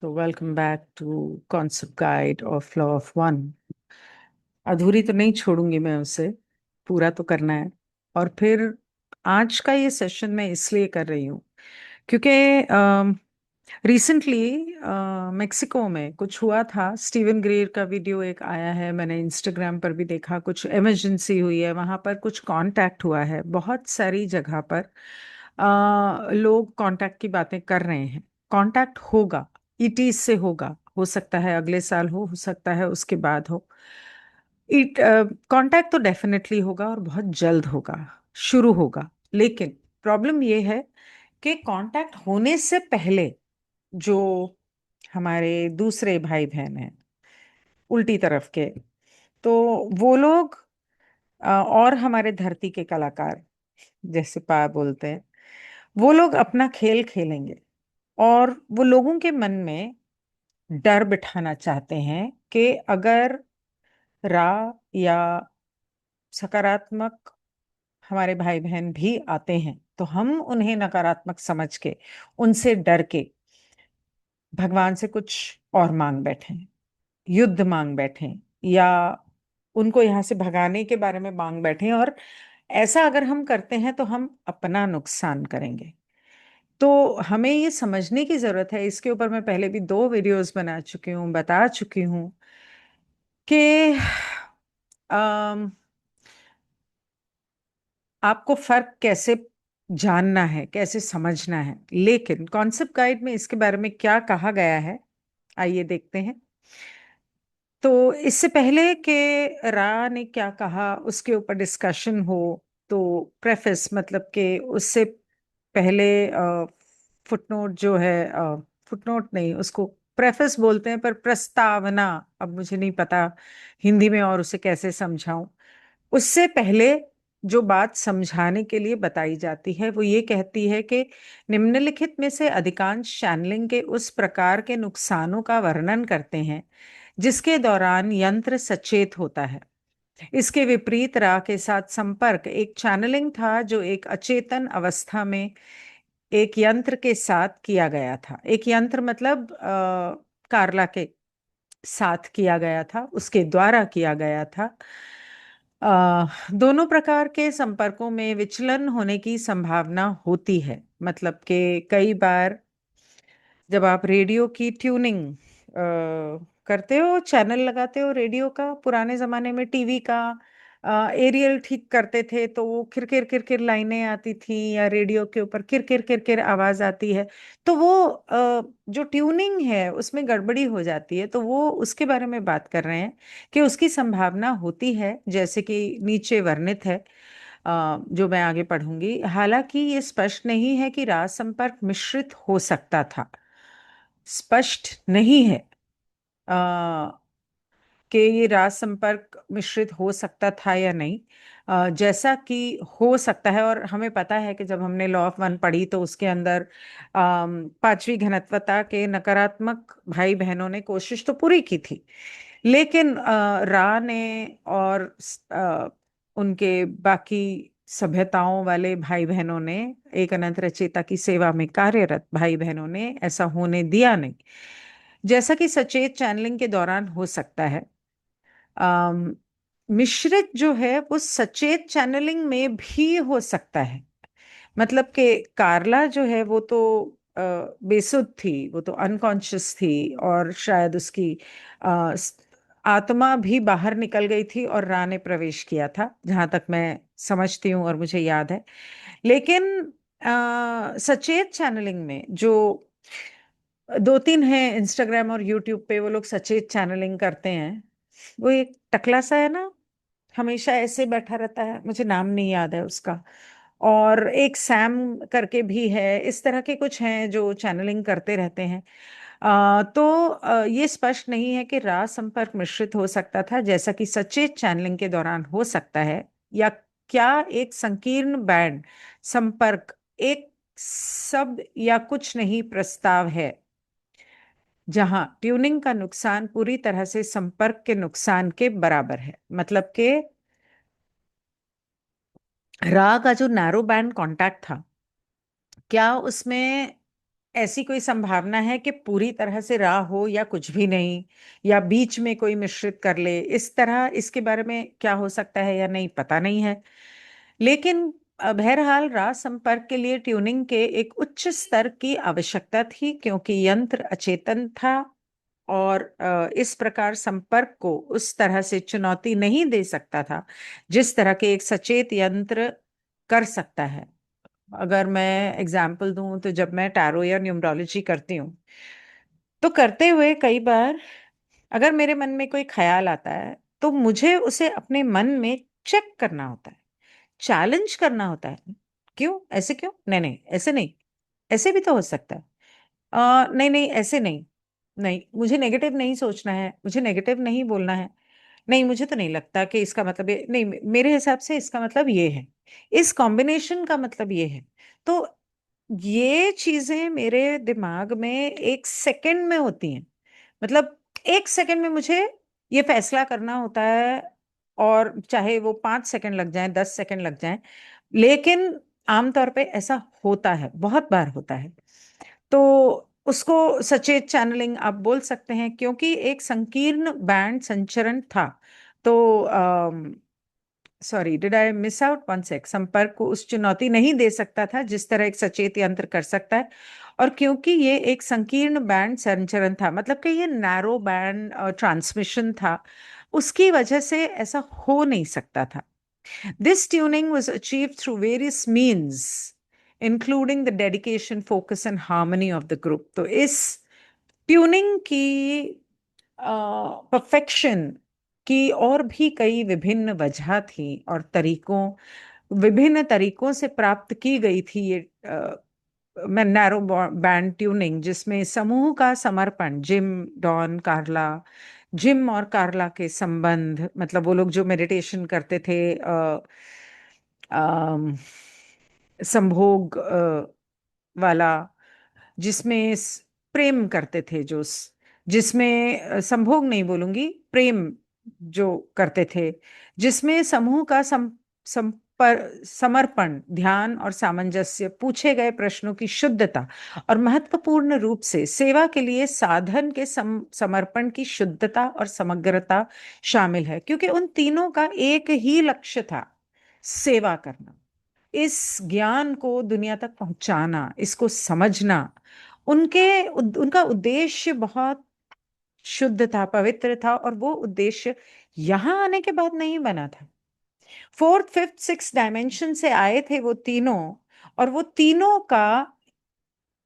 तो welcome back to concept guide of law of one. अधूरी तो नहीं छोड़ूंगी मैं उसे, पूरा तो करना है। और फिर आज का ये सेशन मैं इसलिए कर रही हूँ क्योंकि रिसेंटली मेक्सिको में कुछ हुआ था। स्टीवन ग्रेर का वीडियो एक आया है, मैंने इंस्टाग्राम पर भी देखा। कुछ इमरजेंसी हुई है वहाँ पर, कुछ कांटेक्ट हुआ है बहुत सारी जगह पर। लोग कांटेक्ट की बातें कर रहे हैं। कांटेक्ट होगा, ईटी से होगा, हो सकता है अगले साल हो सकता है उसके बाद हो। इट कांटेक्ट तो डेफिनेटली होगा और बहुत जल्द होगा, शुरू होगा। लेकिन प्रॉब्लम ये है कि कांटेक्ट होने से पहले जो हमारे दूसरे भाई बहन हैं उल्टी तरफ के, तो वो लोग और हमारे धरती के कलाकार जैसे पा बोलते हैं, वो लोग अपना खेल खेलेंगे। और वो लोगों के मन में डर बिठाना चाहते हैं कि अगर रा या सकारात्मक हमारे भाई बहन भी आते हैं तो हम उन्हें नकारात्मक समझ के, उनसे डर के भगवान से कुछ और मांग बैठे, युद्ध मांग बैठे, या उनको यहाँ से भगाने के बारे में मांग बैठे। और ऐसा अगर हम करते हैं तो हम अपना नुकसान करेंगे। तो हमें ये समझने की जरूरत है। इसके ऊपर मैं पहले भी 2 वीडियोस बना चुकी हूँ, बता चुकी हूँ कि अम, आपको फर्क कैसे जानना है, कैसे समझना है। लेकिन कॉन्सेप्ट गाइड में इसके बारे में क्या कहा गया है, आइए देखते हैं। तो इससे पहले कि रा ने क्या कहा उसके ऊपर डिस्कशन हो, तो प्रेफेस मतलब कि उससे पहले फुटनोट जो है, फुटनोट नहीं, उसको प्रेफेस बोलते हैं, पर प्रस्तावना, अब मुझे नहीं पता हिंदी में और उसे कैसे समझाऊं। उससे पहले जो बात समझाने के लिए बताई जाती है वो ये कहती है कि निम्नलिखित में से अधिकांश चैनलिंग के उस प्रकार के नुकसानों का वर्णन करते हैं जिसके दौरान यंत्र सचेत होता है। इसके विपरीत रा के साथ संपर्क एक चैनलिंग था जो एक अचेतन अवस्था में एक यंत्र के साथ किया गया था। एक यंत्र मतलब कार्ला के साथ किया गया था, उसके द्वारा किया गया था। दोनों प्रकार के संपर्कों में विचलन होने की संभावना होती है। मतलब कि कई बार जब आप रेडियो की ट्यूनिंग करते हो, चैनल लगाते हो रेडियो का, पुराने जमाने में टीवी का एरियल ठीक करते थे तो वो किरकिर किरकिर लाइनें आती थी, या रेडियो के ऊपर किरकिर किरकिर आवाज आती है। तो वो जो ट्यूनिंग है उसमें गड़बड़ी हो जाती है। तो वो उसके बारे में बात कर रहे हैं कि उसकी संभावना होती है, जैसे कि नीचे वर्णित है, जो मैं आगे पढ़ूंगी। हालांकि ये स्पष्ट नहीं है कि राज संपर्क मिश्रित हो सकता था। स्पष्ट नहीं है कि ये राज संपर्क मिश्रित हो सकता था या नहीं। जैसा कि हो सकता है, और हमें पता है कि जब हमने लॉ ऑफ वन पढ़ी तो उसके अंदर पांचवी घनत्वता के नकारात्मक भाई बहनों ने कोशिश तो पूरी की थी। लेकिन रा ने और उनके बाकी सभ्यताओं वाले भाई बहनों ने, एक अनंत रचयिता की सेवा में कार्यरत भाई बहनों ने ऐसा होने दिया नहीं, जैसा कि सचेत चैनलिंग के दौरान हो सकता है। अम, मिश्रित जो है वो सचेत चैनलिंग में भी हो सकता है। मतलब कि कार्ला जो है वो तो बेसुध थी, वो तो अनकॉन्शियस थी, और शायद उसकी आत्मा भी बाहर निकल गई थी और रा ने प्रवेश किया था, जहां तक मैं समझती हूँ और मुझे याद है। लेकिन सचेत चैनलिंग में जो 2-3 हैं इंस्टाग्राम और यूट्यूब पे, वो लोग सचेत चैनलिंग करते हैं। वो एक टकला सा है ना, हमेशा ऐसे बैठा रहता है, मुझे नाम नहीं याद है उसका। और एक सैम करके भी है, इस तरह के कुछ हैं जो चैनलिंग करते रहते हैं। ये स्पष्ट नहीं है कि राज संपर्क मिश्रित हो सकता था जैसा कि सचेत चैनलिंग के दौरान हो सकता है, या क्या एक संकीर्ण बैंड संपर्क एक शब्द या कुछ नहीं प्रस्ताव है जहां ट्यूनिंग का नुकसान पूरी तरह से संपर्क के नुकसान के बराबर है। मतलब कि रा का जो नैरो बैंड कांटेक्ट था, क्या उसमें ऐसी कोई संभावना है कि पूरी तरह से राह हो या कुछ भी नहीं, या बीच में कोई मिश्रित कर ले, इस तरह इसके बारे में क्या हो सकता है या नहीं पता नहीं है। लेकिन बहरहाल राह संपर्क के लिए ट्यूनिंग के एक उच्च स्तर की आवश्यकता थी, क्योंकि यंत्र अचेतन था और इस प्रकार संपर्क को उस तरह से चुनौती नहीं दे सकता था जिस तरह के एक सचेत यंत्र कर सकता है। अगर मैं एग्जाम्पल दूं तो जब मैं टैरो या न्यूमरोलॉजी करती हूँ, तो करते हुए कई बार अगर मेरे मन में कोई ख्याल आता है तो मुझे उसे अपने मन में चेक करना होता है, चैलेंज करना होता है। क्यों, ऐसे क्यों, नहीं नहीं ऐसे नहीं, ऐसे भी तो हो सकता है। नहीं नहीं ऐसे नहीं, नहीं मुझे नेगेटिव नहीं सोचना है, मुझे नेगेटिव नहीं बोलना है, नहीं मुझे तो नहीं लगता कि इसका मतलब ये नहीं, मेरे हिसाब से इसका मतलब ये है, इस कॉम्बिनेशन का मतलब ये है। तो ये चीजें मेरे दिमाग में एक सेकंड में होती हैं। मतलब एक सेकंड में मुझे ये फैसला करना होता है, और चाहे वो 5 सेकंड लग जाएं, 10 सेकंड लग जाएं, लेकिन आमतौर पे ऐसा होता है, बहुत बार होता है। तो उसको सचेत चैनलिंग आप बोल सकते हैं, क्योंकि एक संकीर्ण बैंड संचरण था। तो sorry, did I miss out one sec, संपर्क को उस चुनौती नहीं दे सकता था जिस तरह एक सचेत यंत्र कर सकता है। और क्योंकि ये एक संकीर्ण बैंड संचरण था, मतलब कि ये नैरो बैंड ट्रांसमिशन था, उसकी वजह से ऐसा हो नहीं सकता था। This tuning was achieved through various means, including the dedication, focus and harmony of the group। तो इस ट्यूनिंग की परफेक्शन की और भी कई विभिन्न वजह थी और तरीकों, विभिन्न तरीकों से प्राप्त की गई थी ये मैं नैरो बैंड ट्यूनिंग, जिसमें समूह का समर्पण, जिम, डॉन, कार्ला, जिम और कार्ला के संबंध, मतलब वो लोग जो मेडिटेशन करते थे, संभोग वाला, जिसमें प्रेम करते थे, जिसमें संभोग नहीं बोलूंगी, प्रेम जो करते थे, जिसमें समूह का समर्पण, ध्यान और सामंजस्य, पूछे गए प्रश्नों की शुद्धता और महत्वपूर्ण रूप से सेवा के लिए साधन के समर्पण की शुद्धता और समग्रता शामिल है, क्योंकि उन तीनों का एक ही लक्ष्य था, सेवा करना, इस ज्ञान को दुनिया तक पहुंचाना, इसको समझना। उनका उद्देश्य बहुत शुद्ध था, पवित्र था, और वो उद्देश्य यहां आने के बाद नहीं बना था। फोर्थ, फिफ्थ, सिक्स डायमेंशन से आए थे वो तीनों, और वो तीनों का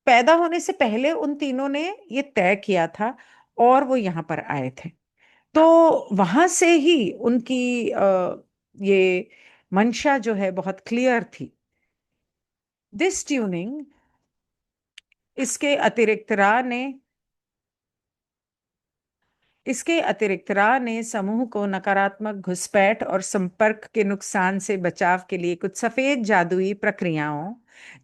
पैदा होने से पहले उन तीनों ने ये तय किया था, और वो यहाँ पर आए थे। तो वहां से ही उनकी ये मंशा जो है बहुत क्लियर थी। दिस ट्यूनिंग, इसके अतिरिक्त रा ने इसके अतिरिक्त रा ने समूह को नकारात्मक घुसपैठ और संपर्क के नुकसान से बचाव के लिए कुछ सफेद जादुई प्रक्रियाओं,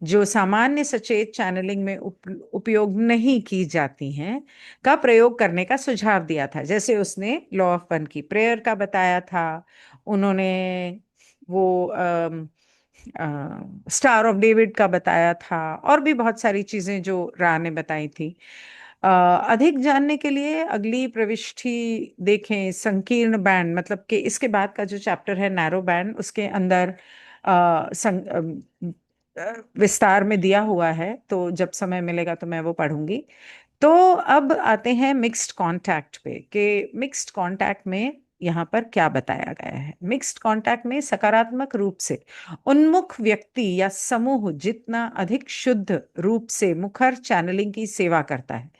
जो सामान्य सचेत चैनलिंग में उपयोग नहीं की जाती हैं, का प्रयोग करने का सुझाव दिया था। जैसे उसने लॉ ऑफ वन की प्रेयर का बताया था, उन्होंने वो स्टार ऑफ डेविड का बताया था, और भी बहुत सारी चीजें जो रा ने बताई थी। अधिक जानने के लिए अगली प्रविष्टि देखें, संकीर्ण बैंड, मतलब कि इसके बाद का जो चैप्टर है नैरो बैंड, उसके अंदर विस्तार में दिया हुआ है, तो जब समय मिलेगा तो मैं वो पढ़ूंगी। तो अब आते हैं मिक्स्ड कांटेक्ट पे, कि मिक्स्ड कांटेक्ट में यहाँ पर क्या बताया गया है। मिक्स्ड कांटेक्ट में सकारात्मक रूप से उन्मुख व्यक्ति या समूह जितना अधिक शुद्ध रूप से मुखर चैनलिंग की सेवा करता है,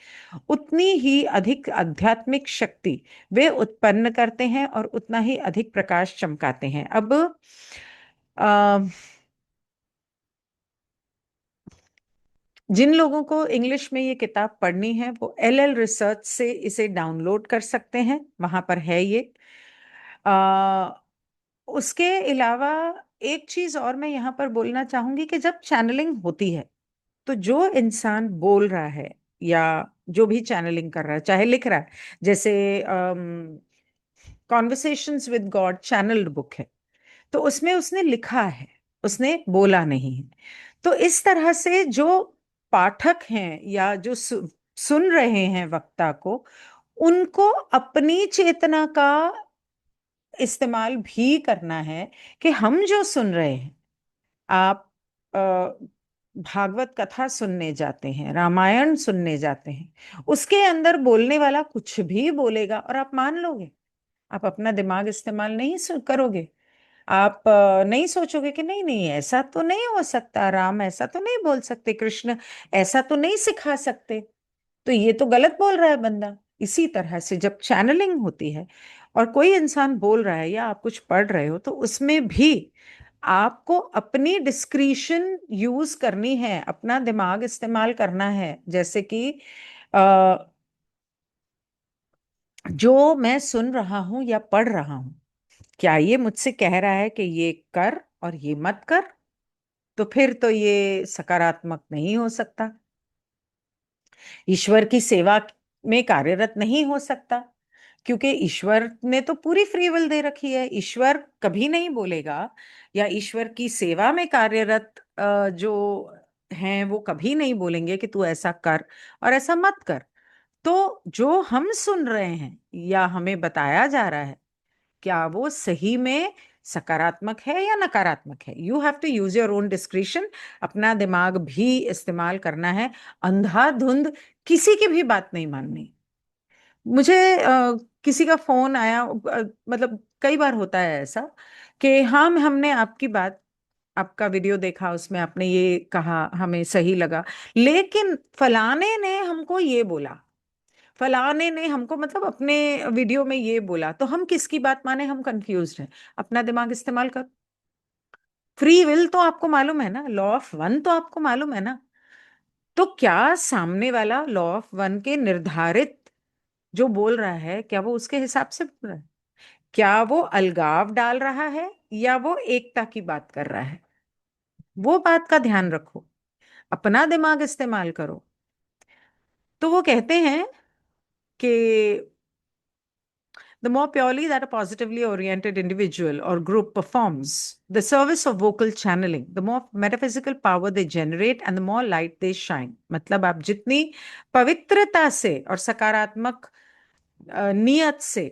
उतनी ही अधिक आध्यात्मिक शक्ति वे उत्पन्न करते हैं और उतना ही अधिक प्रकाश चमकाते हैं। अब अ, जिन लोगों को इंग्लिश में ये किताब पढ़नी है वो एल रिसर्च से इसे डाउनलोड कर सकते हैं, वहां पर है ये। आ, उसके अलावा एक चीज और मैं यहाँ पर बोलना चाहूंगी कि जब चैनलिंग होती है, तो जो इंसान बोल रहा है या जो भी चैनलिंग कर रहा है, चाहे लिख रहा है, जैसे conversations with God channelled book है, तो उसमें उसने लिखा है, उसने बोला नहीं है। तो इस तरह से जो पाठक हैं या जो सुन रहे हैं वक्ता को, उनको अपनी चेतना का इस्तेमाल भी करना है कि हम जो सुन रहे हैं, आप अ, भागवत कथा सुनने जाते हैं, रामायण सुनने जाते हैं, उसके अंदर बोलने वाला कुछ भी बोलेगा और आप मान लोगे। आप अपना दिमाग इस्तेमाल नहीं करोगे। आप नहीं सोचोगे कि नहीं नहीं, ऐसा तो नहीं हो सकता, राम ऐसा तो नहीं बोल सकते, कृष्ण ऐसा तो नहीं सिखा सकते, तो ये तो गलत बोल रहा है बंदा। इसी तरह से जब चैनलिंग होती है और कोई इंसान बोल रहा है या आप कुछ पढ़ रहे हो, तो उसमें भी आपको अपनी डिस्क्रिशन यूज करनी है, अपना दिमाग इस्तेमाल करना है। जैसे कि अ, जो मैं सुन रहा हूं या पढ़ रहा हूं, क्या ये मुझसे कह रहा है कि ये कर और ये मत कर? तो फिर तो ये सकारात्मक नहीं हो सकता, ईश्वर की सेवा में कार्यरत नहीं हो सकता, क्योंकि ईश्वर ने तो पूरी फ्री विल दे रखी है। ईश्वर कभी नहीं बोलेगा, या ईश्वर की सेवा में कार्यरत जो हैं वो कभी नहीं बोलेंगे कि तू ऐसा कर और ऐसा मत कर। तो जो हम सुन रहे हैं या हमें बताया जा रहा है, क्या वो सही में सकारात्मक है या नकारात्मक है? You have to use your own discretion. अपना दिमाग भी इस्तेमाल करना है, अंधाधुंध किसी की भी बात नहीं माननी। मुझे किसी का फोन आया, मतलब कई बार होता है ऐसा कि हाँ, हमने आपकी बात, आपका वीडियो देखा, उसमें आपने ये कहा, हमें सही लगा, लेकिन फलाने ने हमको ये बोला, फलाने ने हमको मतलब अपने वीडियो में ये बोला, तो हम किसकी बात माने? हम कंफ्यूज हैं। अपना दिमाग इस्तेमाल कर। फ्री विल तो आपको मालूम है ना, लॉ ऑफ वन तो आपको मालूम है ना। तो क्या सामने वाला लॉ ऑफ वन के निर्धारित जो बोल रहा है, क्या वो उसके हिसाब से बोल रहा है? क्या वो अलगाव डाल रहा है या वो एकता की बात कर रहा है? वो बात का ध्यान रखो, अपना दिमाग इस्तेमाल करो। तो वो कहते हैं कि the more purely that a positively oriented individual or group performs the service of vocal channeling, the more metaphysical power they generate and the more light they shine. मतलब आप जितनी पवित्रता से और सकारात्मक नियत से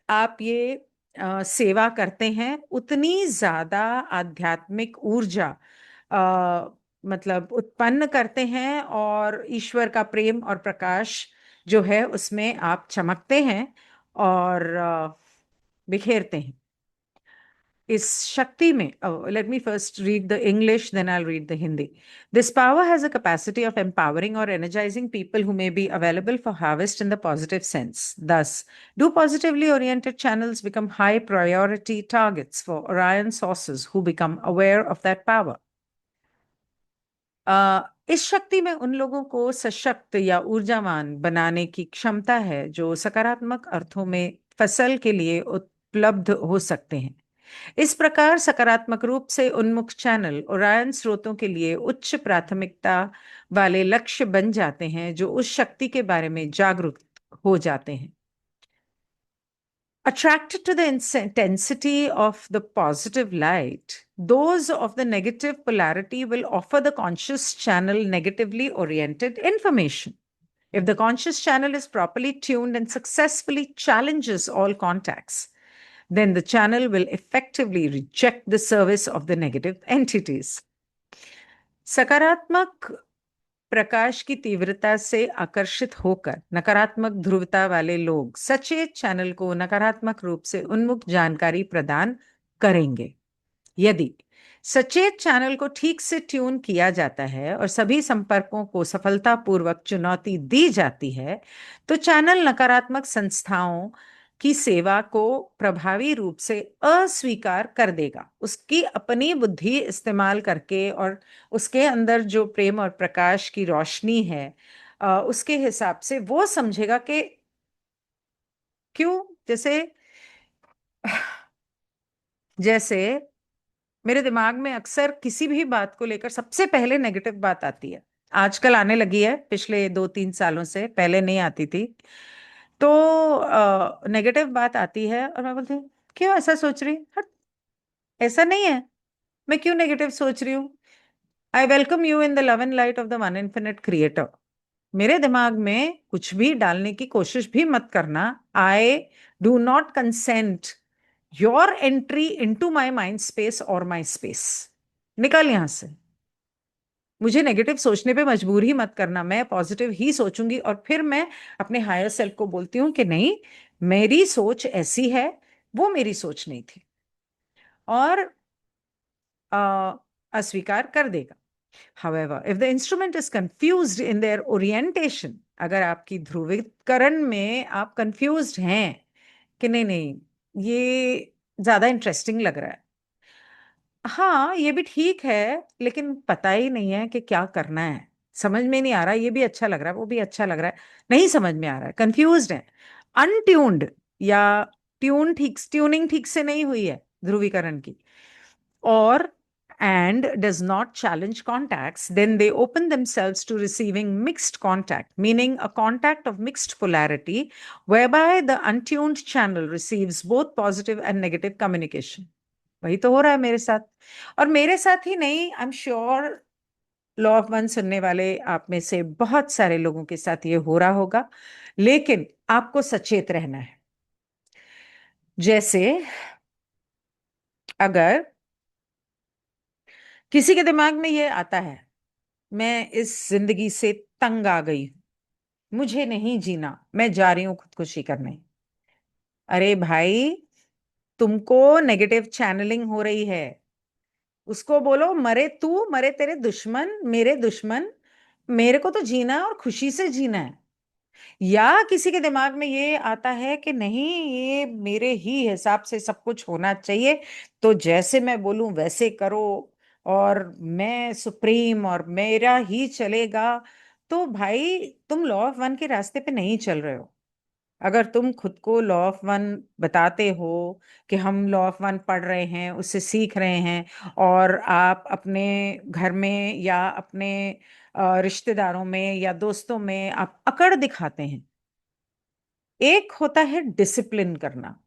आप ये सेवा करते हैं, उतनी ज्यादा आध्यात्मिक ऊर्जा मतलब उत्पन्न करते हैं, और ईश्वर का प्रेम और प्रकाश जो है उसमें आप चमकते हैं और बिखेरते हैं इस शक्ति में। Let me first read the English, then I read the Hindi. This power has a capacity of empowering or energizing people who may be available for harvest in the positive sense. Thus, do positively oriented channels become high priority targets for Orion sources who become aware of that power? इस शक्ति में उन लोगों को सशक्त या ऊर्जावान बनाने की क्षमता है जो सकारात्मक अर्थों में फसल के लिए उपलब्ध हो सकते हैं। इस प्रकार सकारात्मक रूप से उन्मुख चैनल ओरायन स्रोतों के लिए उच्च प्राथमिकता वाले लक्ष्य बन जाते हैं, जो उस शक्ति के बारे में जागरूक हो जाते हैं। Attracted to the intensity of the positive light, those of the negative polarity will offer the conscious channel negatively oriented information. If the conscious channel is properly tuned and successfully challenges all contacts, then the channel will effectively reject the service of the negative entities. सकारात्मक प्रकाश की तीव्रता से आकर्षित होकर नकारात्मक ध्रुवता वाले लोग सचेत चैनल को नकारात्मक रूप से उन्मुख जानकारी प्रदान करेंगे। यदि सचेत चैनल को ठीक से ट्यून किया जाता है और सभी संपर्कों को सफलतापूर्वक चुनौती दी जाती है, तो चैनल नकारात्मक संस्थाओं की सेवा को प्रभावी रूप से अस्वीकार कर देगा। उसकी अपनी बुद्धि इस्तेमाल करके और उसके अंदर जो प्रेम और प्रकाश की रोशनी है, उसके हिसाब से वो समझेगा कि क्यों, जैसे जैसे मेरे दिमाग में अक्सर किसी भी बात को लेकर सबसे पहले नेगेटिव बात आती है। आजकल आने लगी है, पिछले 2-3 सालों से, पहले नहीं आती थी। तो नेगेटिव बात आती है और मैं बोलती हूँ, क्यों ऐसा सोच रही? हट, ऐसा नहीं है, मैं क्यों नेगेटिव सोच रही हूँ? I welcome you in the love and light of the one infinite creator. मेरे दिमाग में कुछ भी डालने की कोशिश भी मत करना। I do not consent your entry into my mind space और माय स्पेस। निकल यहां से। मुझे नेगेटिव सोचने पे मजबूर ही मत करना। मैं पॉजिटिव ही सोचूंगी और फिर मैं अपने हायर सेल्फ को बोलती हूँ कि नहीं, मेरी सोच ऐसी है, वो मेरी सोच नहीं थी, और अस्वीकार कर देगा। However, if the instrument is confused in their orientation, अगर आपकी ध्रुवीकरण में आप confused हैं कि नहीं नहीं, ये ज्यादा इंटरेस्टिंग लग रहा है, हाँ ये भी ठीक है, लेकिन पता ही नहीं है कि क्या करना है, समझ में नहीं आ रहा, ये भी अच्छा लग रहा है, वो भी अच्छा लग रहा है, नहीं समझ में आ रहा है, कंफ्यूज्ड है, अनट्यून्ड, या ट्यूनिंग ठीक से नहीं हुई है ध्रुवीकरण की, or and does not challenge contacts, then they open themselves to receiving mixed contact, meaning a contact of mixed polarity, whereby the untuned channel receives both positive and negative communication. वही तो हो रहा है मेरे साथ, और मेरे साथ ही नहीं, I am sure law of one सुनने वाले आप में से बहुत सारे लोगों के साथ ये हो रहा होगा। लेकिन आपको सचेत रहना है। जैसे अगर किसी के दिमाग में ये आता है, मैं इस जिंदगी से तंग आ गई, मुझे नहीं जीना, मैं जा रही हूं खुदकुशी करने। अरे भाई, तुमको नेगेटिव चैनलिंग हो रही है। उसको बोलो, मरे तू, मरे तेरे दुश्मन, मेरे दुश्मन, मेरे को तो जीना है और खुशी से जीना है। या किसी के दिमाग में ये आता है कि नहीं, ये मेरे ही हिसाब से सब कुछ होना चाहिए, तो जैसे मैं बोलूं वैसे करो, और मैं सुप्रीम और मेरा ही चलेगा। तो भाई, तुम लॉ ऑफ वन के रास्ते पे नहीं चल रहे हो। अगर तुम खुद को लॉ ऑफ वन बताते हो कि हम लॉ ऑफ वन पढ़ रहे हैं, उससे सीख रहे हैं, और आप अपने घर में या अपने रिश्तेदारों में या दोस्तों में आप अकड़ दिखाते हैं। एक होता है डिसिप्लिन करना,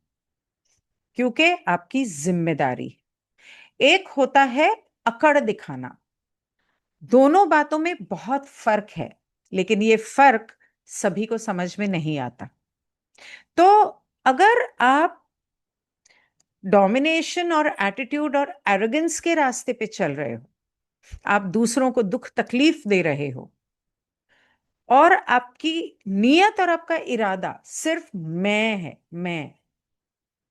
क्योंकि आपकी जिम्मेदारी, एक होता है अकड़ दिखाना। दोनों बातों में बहुत फर्क है, लेकिन ये फर्क सभी को समझ में नहीं आता। तो अगर आप डोमिनेशन और एटीट्यूड और एरोगेंस के रास्ते पे चल रहे हो, आप दूसरों को दुख तकलीफ दे रहे हो, और आपकी नियत और आपका इरादा सिर्फ मैं है, मैं,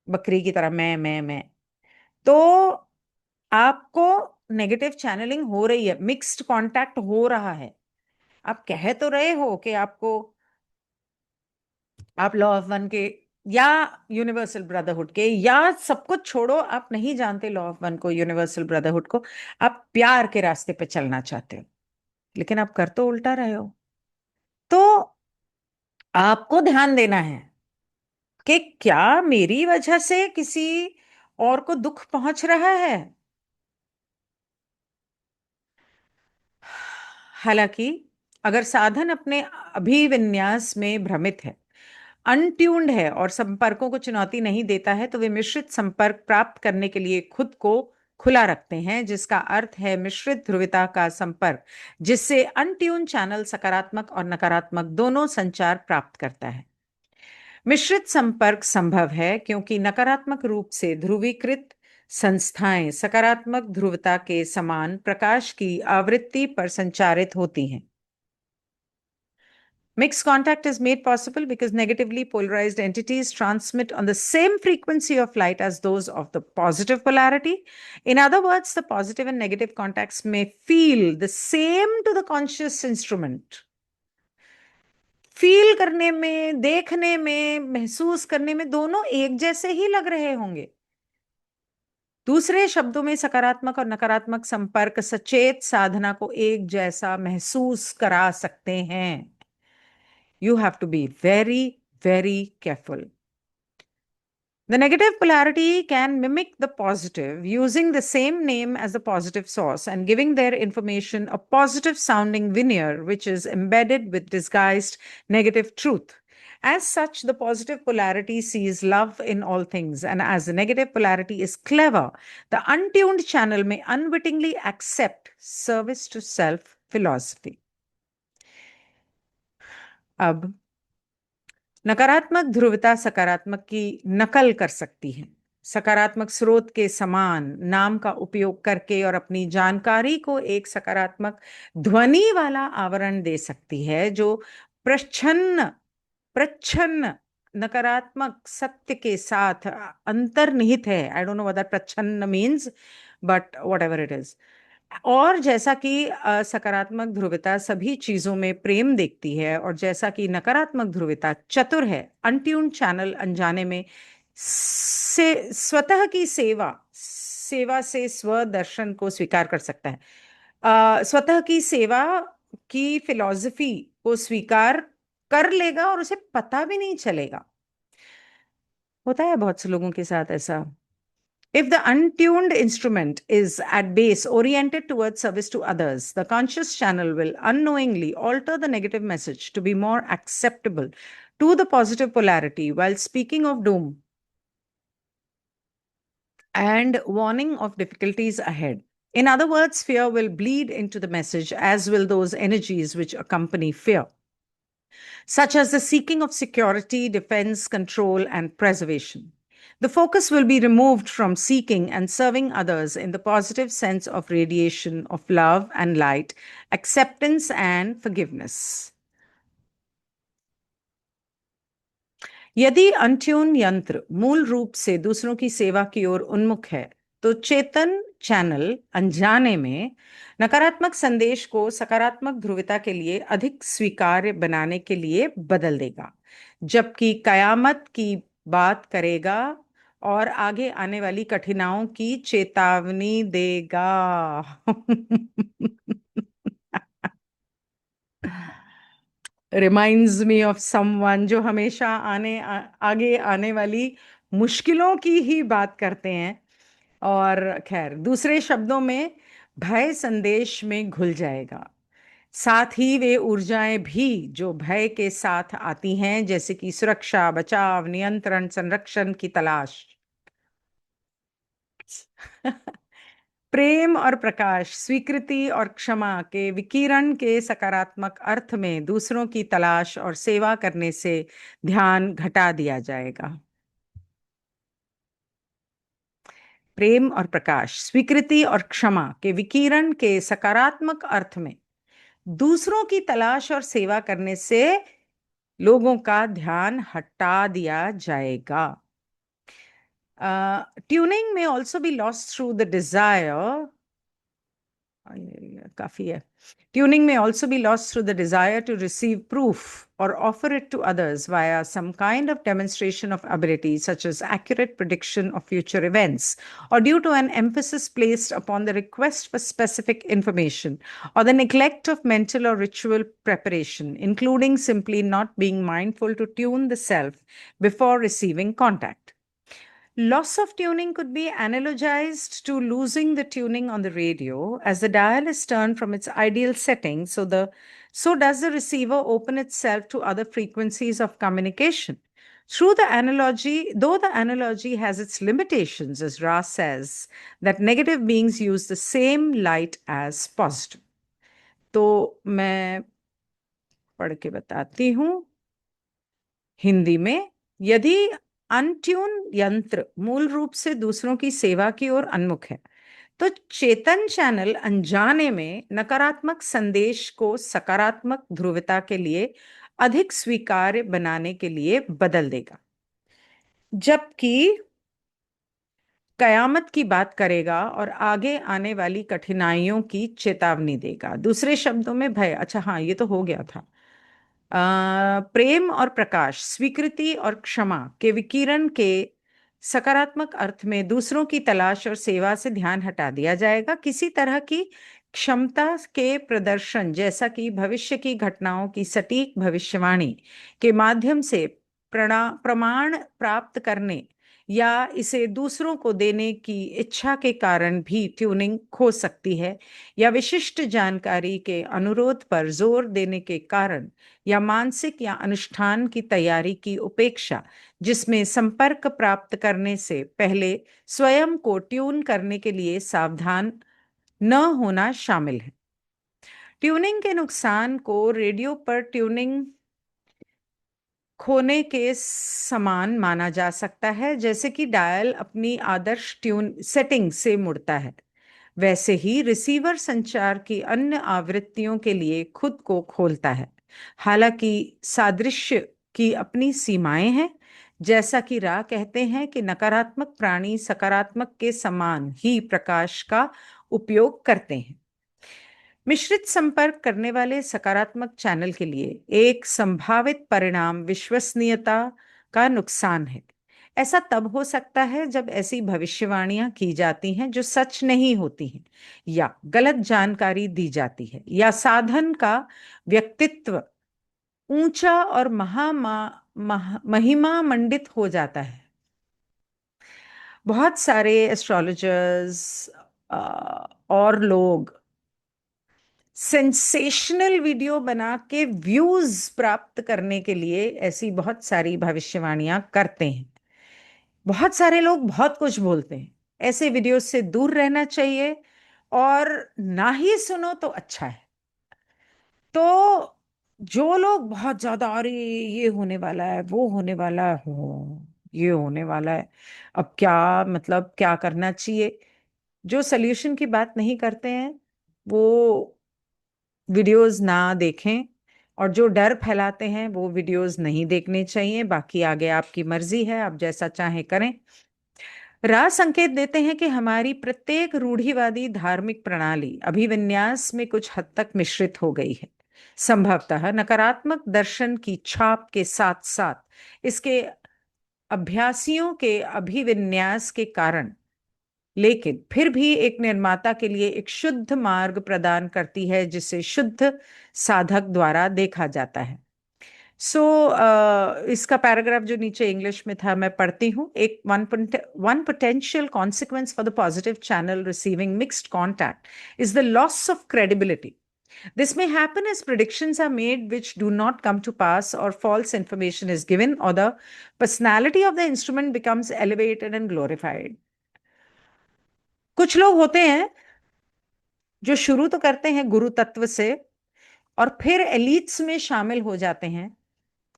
बकरी की तरह मैं, तो आपको नेगेटिव चैनलिंग हो रही है, मिक्स्ड कांटेक्ट हो रहा है। आप कह तो रहे हो कि आपको, आप लॉ ऑफ वन के या यूनिवर्सल ब्रदरहुड के, या सब कुछ छोड़ो, आप नहीं जानते लॉ ऑफ वन को, यूनिवर्सल ब्रदरहुड को, आप प्यार के रास्ते पे चलना चाहते हो, लेकिन आप कर तो उल्टा रहे हो। तो आपको ध्यान देना है कि क्या मेरी वजह से किसी और को दुख पहुंच रहा है। हालांकि अगर साधन अपने अभिविन्यास में भ्रमित है, अनट्यून्ड है और संपर्कों को चुनौती नहीं देता है, तो वे मिश्रित संपर्क प्राप्त करने के लिए खुद को खुला रखते हैं, जिसका अर्थ है मिश्रित ध्रुवता का संपर्क, जिससे अनट्यून चैनल सकारात्मक और नकारात्मक दोनों संचार प्राप्त करता है। मिश्रित संपर्क संभव है क्योंकि नकारात्मक रूप से ध्रुवीकृत संस्थाएं सकारात्मक ध्रुवता के समान प्रकाश की आवृत्ति पर संचारित होती हैं। Mixed contact is made possible because negatively polarized entities transmit on the same frequency of light as those of the positive polarity. In other words, the positive and negative contacts may feel the same to the conscious instrument. Feel करने में, देखने में, महसूस करने में दोनों एक जैसे ही लग रहे होंगे। दूसरे शब्दों में, सकारात्मक और नकारात्मक संपर्क सचेत साधना को एक जैसा महसूस करा सकते हैं। You have to be very, very careful. The negative polarity can mimic the positive using the same name as the positive source and giving their information a positive sounding veneer, which is embedded with disguised negative truth. As such, the positive polarity sees love in all things, and as the negative polarity is clever, the untuned channel may unwittingly accept service to self philosophy. अब नकारात्मक ध्रुवता सकारात्मक की नकल कर सकती है। सकारात्मक स्रोत के समान नाम का उपयोग करके और अपनी जानकारी को एक सकारात्मक ध्वनि वाला आवरण दे सकती है जो प्रच्छन्न प्रच्छन्न नकारात्मक सत्य के साथ अंतर्निहित है। I don't know what that प्रच्छन्न means, but whatever it is. और जैसा कि सकारात्मक ध्रुवता सभी चीजों में प्रेम देखती है, और जैसा कि नकारात्मक ध्रुवता चतुर है, अनट्यून्ड चैनल अनजाने में से स्वतः की सेवा सेवा से स्व दर्शन को स्वीकार कर सकता है। स्वतः की सेवा की फिलॉसफी को स्वीकार कर लेगा और उसे पता भी नहीं चलेगा। होता है बहुत से लोगों के साथ ऐसा। If the untuned instrument is at base oriented towards service to others, the conscious channel will unknowingly alter the negative message to be more acceptable to the positive polarity while speaking of doom and warning of difficulties ahead. In other words, fear will bleed into the message, as will those energies which accompany fear, such as the seeking of security, defense, control, and preservation. The focus will be removed from seeking and serving others in the positive sense of radiation of love and light, acceptance and forgiveness. यदि अनट्यून यंत्र मूल रूप से दूसरों की सेवा की ओर उन्मुख है, तो चेतन चैनल अनजाने में नकारात्मक संदेश को सकारात्मक ध्रुवता के लिए अधिक स्वीकार्य बनाने के लिए बदल देगा, जबकि कयामत की बात करेगा और आगे आने वाली कठिनाइयों की चेतावनी देगा। रिमाइंड्स मी ऑफ समवन जो हमेशा आगे आने वाली मुश्किलों की ही बात करते हैं। और खैर, दूसरे शब्दों में भय संदेश में घुल जाएगा। साथ ही वे ऊर्जाएं भी जो भय के साथ आती हैं, जैसे कि सुरक्षा, बचाव, नियंत्रण, संरक्षण की तलाश। प्रेम और प्रकाश, स्वीकृति और क्षमा के विकिरण के सकारात्मक अर्थ में दूसरों की तलाश और सेवा करने से ध्यान घटा दिया जाएगा। प्रेम और प्रकाश, स्वीकृति और क्षमा के विकिरण के सकारात्मक अर्थ में दूसरों की तलाश और सेवा करने से लोगों का ध्यान हटा दिया जाएगा। ट्यूनिंग में also be lost through the desire काफी है। Tuning may also be lost through the desire to receive proof or offer it to others via some kind of demonstration of ability, such as accurate prediction of future events, or due to an emphasis placed upon the request for specific information, or the neglect of mental or ritual preparation, including simply not being mindful to tune the self before receiving contact. Loss of tuning could be analogized to losing the tuning on the radio as the dial is turned from its ideal setting. So does the receiver open itself to other frequencies of communication. Through the analogy, though the analogy has its limitations, as Ra says, that negative beings use the same light as positive. तो मैं पढ़ के बताती हूँ हिंदी में। यदि अनट्यून यंत्र मूल रूप से दूसरों की सेवा की ओर उन्मुख है, तो चेतन चैनल अनजाने में नकारात्मक संदेश को सकारात्मक ध्रुवता के लिए अधिक स्वीकार्य बनाने के लिए बदल देगा, जबकि कयामत की बात करेगा और आगे आने वाली कठिनाइयों की चेतावनी देगा। दूसरे शब्दों में भय, अच्छा हाँ ये तो हो गया था। प्रेम और प्रकाश, स्वीकृति और क्षमा के विकिरण के सकारात्मक अर्थ में दूसरों की तलाश और सेवा से ध्यान हटा दिया जाएगा। किसी तरह की क्षमता के प्रदर्शन, जैसा कि भविष्य की घटनाओं की सटीक भविष्यवाणी के माध्यम से प्रमाण प्राप्त करने या इसे दूसरों को देने की इच्छा के कारण भी ट्यूनिंग खो सकती है, या विशिष्ट जानकारी के अनुरोध पर जोर देने के कारण, या मानसिक या अनुष्ठान की तैयारी की उपेक्षा जिसमें संपर्क प्राप्त करने से पहले स्वयं को ट्यून करने के लिए सावधान न होना शामिल है। ट्यूनिंग के नुकसान को रेडियो पर ट्यूनिंग खोने के समान माना जा सकता है। जैसे कि डायल अपनी आदर्श ट्यून सेटिंग से मुड़ता है, वैसे ही रिसीवर संचार की अन्य आवृत्तियों के लिए खुद को खोलता है। हालांकि सादृश्य की अपनी सीमाएं हैं। जैसा कि रा कहते हैं कि नकारात्मक प्राणी सकारात्मक के समान ही प्रकाश का उपयोग करते हैं। मिश्रित संपर्क करने वाले सकारात्मक चैनल के लिए एक संभावित परिणाम विश्वसनीयता का नुकसान है। ऐसा तब हो सकता है जब ऐसी भविष्यवाणियां की जाती हैं जो सच नहीं होती हैं, या गलत जानकारी दी जाती है, या साधन का व्यक्तित्व ऊंचा और महिमा मंडित हो जाता है। बहुत सारे एस्ट्रोलॉजर्स और लोग सेंसेशनल वीडियो बना के व्यूज प्राप्त करने के लिए ऐसी बहुत सारी भविष्यवाणियां करते हैं। बहुत सारे लोग बहुत कुछ बोलते हैं। ऐसे वीडियो से दूर रहना चाहिए, और ना ही सुनो तो अच्छा है। तो जो लोग बहुत ज्यादा, अरे ये होने वाला है, वो होने वाला है, हो ये होने वाला है, अब क्या मतलब क्या करना चाहिए, जो सल्यूशन की बात नहीं करते हैं वो वीडियोस ना देखें, और जो डर फैलाते हैं वो वीडियोस नहीं देखने चाहिए। बाकी आगे आपकी मर्जी है, आप जैसा चाहें करें। राह संकेत देते हैं कि हमारी प्रत्येक रूढ़िवादी धार्मिक प्रणाली अभिविन्यास में कुछ हद तक मिश्रित हो गई है। संभवतः नकारात्मक दर्शन की छाप के साथ साथ इसके अभ्यासियों के अभिविन्यास के कारण, लेकिन फिर भी एक निर्माता के लिए एक शुद्ध मार्ग प्रदान करती है जिसे शुद्ध साधक द्वारा देखा जाता है। सो इसका पैराग्राफ जो नीचे इंग्लिश में था मैं पढ़ती हूँ। एक one potential consequence for the positive channel receiving mixed contact is the loss of credibility. This may happen as predictions are made which do not come to pass, or false information is given, or the personality of the instrument becomes elevated and glorified. कुछ लोग होते हैं जो शुरू तो करते हैं गुरु तत्व से, और फिर एलिट्स में शामिल हो जाते हैं,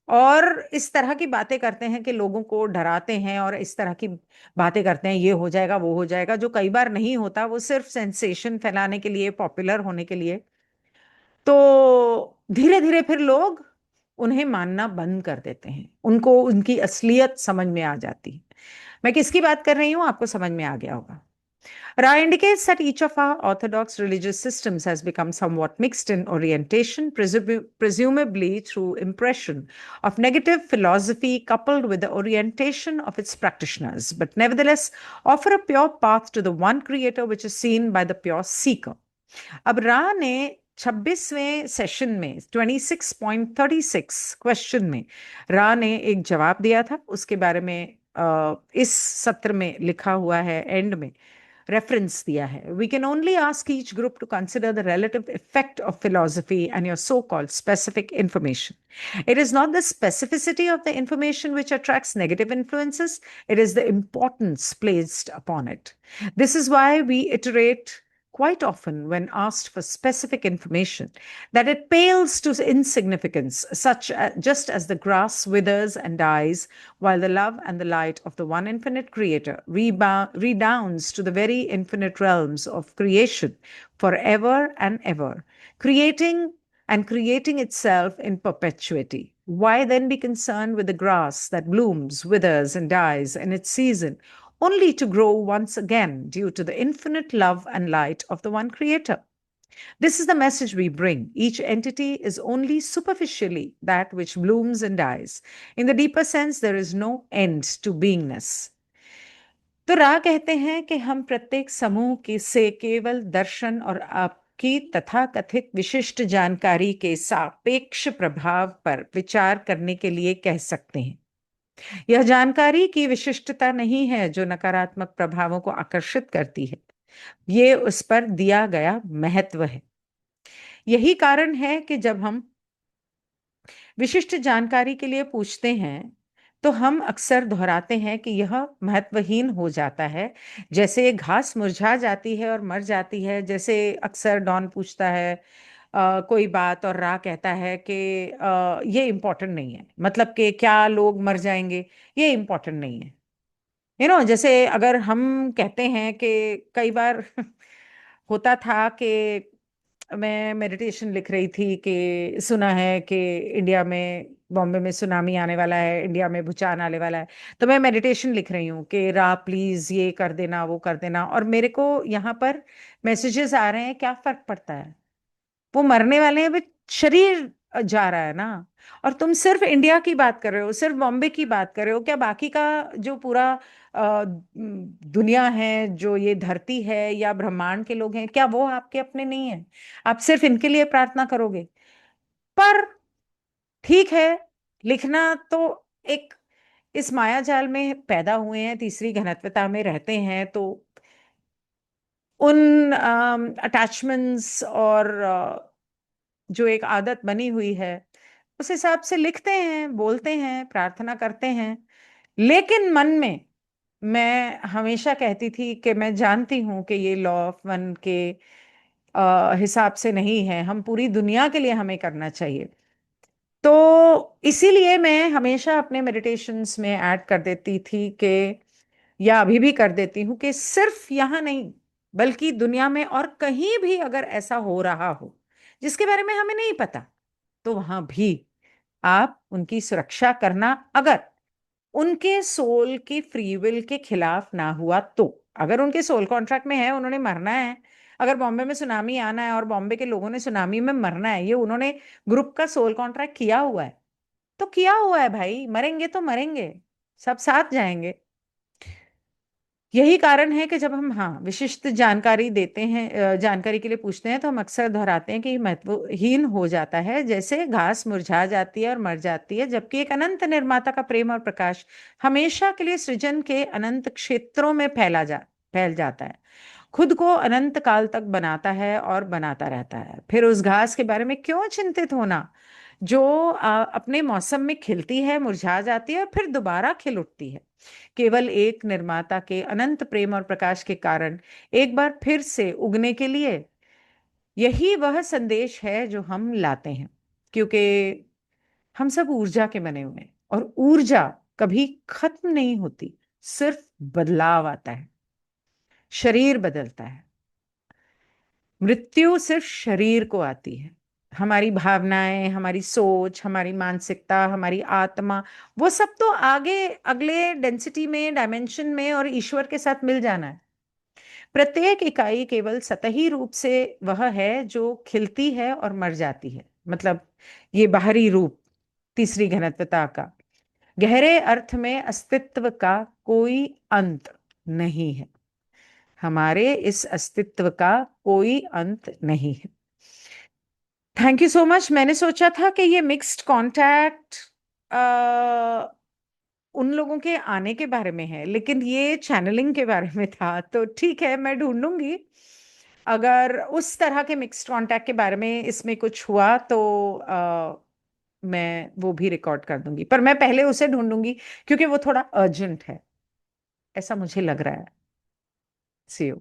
और इस तरह की बातें करते हैं कि लोगों को डराते हैं, और इस तरह की बातें करते हैं ये हो जाएगा वो हो जाएगा, जो कई बार नहीं होता, वो सिर्फ सेंसेशन फैलाने के लिए, पॉपुलर होने के लिए। तो धीरे धीरे फिर लोग उन्हें मानना बंद कर देते हैं, उनको उनकी असलियत समझ में आ जाती है। मैं किसकी बात कर रही हूं आपको समझ में आ गया होगा। Ra indicates that each of our orthodox religious systems has become somewhat mixed in orientation, presumably through impression of negative philosophy coupled with the orientation of its practitioners, but nevertheless offer a pure path to the one creator which is seen by the pure seeker. अब रा ने 26वें session में 26.36 question में रा ने एक जवाब दिया था। उसके बारे में इस सत्र में लिखा हुआ है, एंड में रेफरेंस दिया है। We can only ask each group to consider the relative effect of philosophy and your so-called specific information. It is not the specificity of the information which attracts negative influences, it is the importance placed upon it. This is why we iterate quite often when asked for specific information that it pales to insignificance, just as the grass withers and dies, while the love and the light of the one infinite creator redounds to the very infinite realms of creation forever and ever, creating and creating itself in perpetuity. Why then be concerned with the grass that blooms, withers, and dies in its season, only to grow once again due to the infinite love and light of the one creator? This is the message we bring. Each entity is only superficially that which blooms and dies. In the deeper sense, there is no end to beingness. तो रा कहते हैं कि हम प्रत्येक समूह की से केवल दर्शन और आपकी तथाकथित विशिष्ट जानकारी के सापेक्ष प्रभाव पर विचार करने के लिए कह सकते हैं। यह जानकारी की विशिष्टता नहीं है जो नकारात्मक प्रभावों को आकर्षित करती है, ये उस पर दिया गया महत्व है। यही कारण है कि जब हम विशिष्ट जानकारी के लिए पूछते हैं तो हम अक्सर दोहराते हैं कि यह महत्वहीन हो जाता है। जैसे घास मुरझा जाती है और मर जाती है, जैसे अक्सर डॉन पूछता है कोई बात और रा कहता है कि ये इम्पोर्टेंट नहीं है, मतलब कि क्या लोग मर जाएंगे, ये इम्पोर्टेंट नहीं है। जैसे अगर हम कहते हैं कि कई बार होता था कि मैं मेडिटेशन लिख रही थी कि सुना है कि इंडिया में, बॉम्बे में सुनामी आने वाला है, इंडिया में भूचान आने वाला है। तो मैं मेडिटेशन लिख रही हूँ कि रा प्लीज ये कर देना वो कर देना, और मेरे को यहाँ पर मैसेजेस आ रहे हैं, क्या फर्क पड़ता है, वो मरने वाले हैं, वे शरीर जा रहा है ना। और तुम सिर्फ इंडिया की बात कर रहे हो, सिर्फ बॉम्बे की बात कर रहे हो, क्या बाकी का जो पूरा दुनिया है, जो ये धरती है या ब्रह्मांड के लोग हैं, क्या वो आपके अपने नहीं है? आप सिर्फ इनके लिए प्रार्थना करोगे? पर ठीक है, लिखना तो एक, इस माया जाल में पैदा हुए हैं, तीसरी घनत्वता में रहते हैं, तो उन अटैचमेंट्स और जो एक आदत बनी हुई है उस हिसाब से लिखते हैं, बोलते हैं, प्रार्थना करते हैं। लेकिन मन में मैं हमेशा कहती थी कि मैं जानती हूं कि ये लॉ ऑफ वन के हिसाब से नहीं है, हम पूरी दुनिया के लिए हमें करना चाहिए। तो इसीलिए मैं हमेशा अपने मेडिटेशंस में ऐड कर देती थी कि, या अभी भी कर देती हूँ कि सिर्फ यहाँ नहीं बल्कि दुनिया में और कहीं भी अगर ऐसा हो रहा हो जिसके बारे में हमें नहीं पता, तो वहां भी आप उनकी सुरक्षा करना, अगर उनके सोल की फ्री विल के खिलाफ ना हुआ तो। अगर उनके सोल कॉन्ट्रैक्ट में है, उन्होंने मरना है, अगर बॉम्बे में सुनामी आना है और बॉम्बे के लोगों ने सुनामी में मरना है, ये उन्होंने ग्रुप का सोल कॉन्ट्रैक्ट किया हुआ है, तो किया हुआ है भाई, मरेंगे तो मरेंगे, सब साथ जाएंगे। यही कारण है कि जब हम, हाँ, विशिष्ट जानकारी देते हैं, जानकारी के लिए पूछते हैं, तो हम अक्सर दोहराते हैं कि ये महत्वहीन हो जाता है, जैसे घास मुरझा जाती है और मर जाती है, जबकि एक अनंत निर्माता का प्रेम और प्रकाश हमेशा के लिए सृजन के अनंत क्षेत्रों में फैल जाता है, खुद को अनंत काल तक बनाता है और बनाता रहता है। फिर उस घास के बारे में क्यों चिंतित होना जो अपने मौसम में खिलती है, मुरझा जाती है और फिर दोबारा खिल उठती है, केवल एक निर्माता के अनंत प्रेम और प्रकाश के कारण एक बार फिर से उगने के लिए। यही वह संदेश है जो हम लाते हैं, क्योंकि हम सब ऊर्जा के बने हुए हैं और ऊर्जा कभी खत्म नहीं होती, सिर्फ बदलाव आता है, शरीर बदलता है। मृत्यु सिर्फ शरीर को आती है, हमारी भावनाएं, हमारी सोच, हमारी मानसिकता, हमारी आत्मा, वो सब तो आगे अगले डेंसिटी में, डायमेंशन में और ईश्वर के साथ मिल जाना है। प्रत्येक इकाई केवल सतही रूप से वह है जो खिलती है और मर जाती है, मतलब ये बाहरी रूप, तीसरी घनत्वता का गहरे अर्थ में अस्तित्व का कोई अंत नहीं है। हमारे इस अस्तित्व का कोई अंत नहीं है। Thank you so much. मैंने सोचा था कि ये मिक्स्ड कांटेक्ट उन लोगों के आने के बारे में है, लेकिन ये चैनलिंग के बारे में था, तो ठीक है, मैं ढूंढूंगी। अगर उस तरह के मिक्स्ड कांटेक्ट के बारे में इसमें कुछ हुआ तो मैं वो भी रिकॉर्ड कर दूंगी, पर मैं पहले उसे ढूंढूंगी क्योंकि वो थोड़ा अर्जेंट है, ऐसा मुझे लग रहा है। सी यू।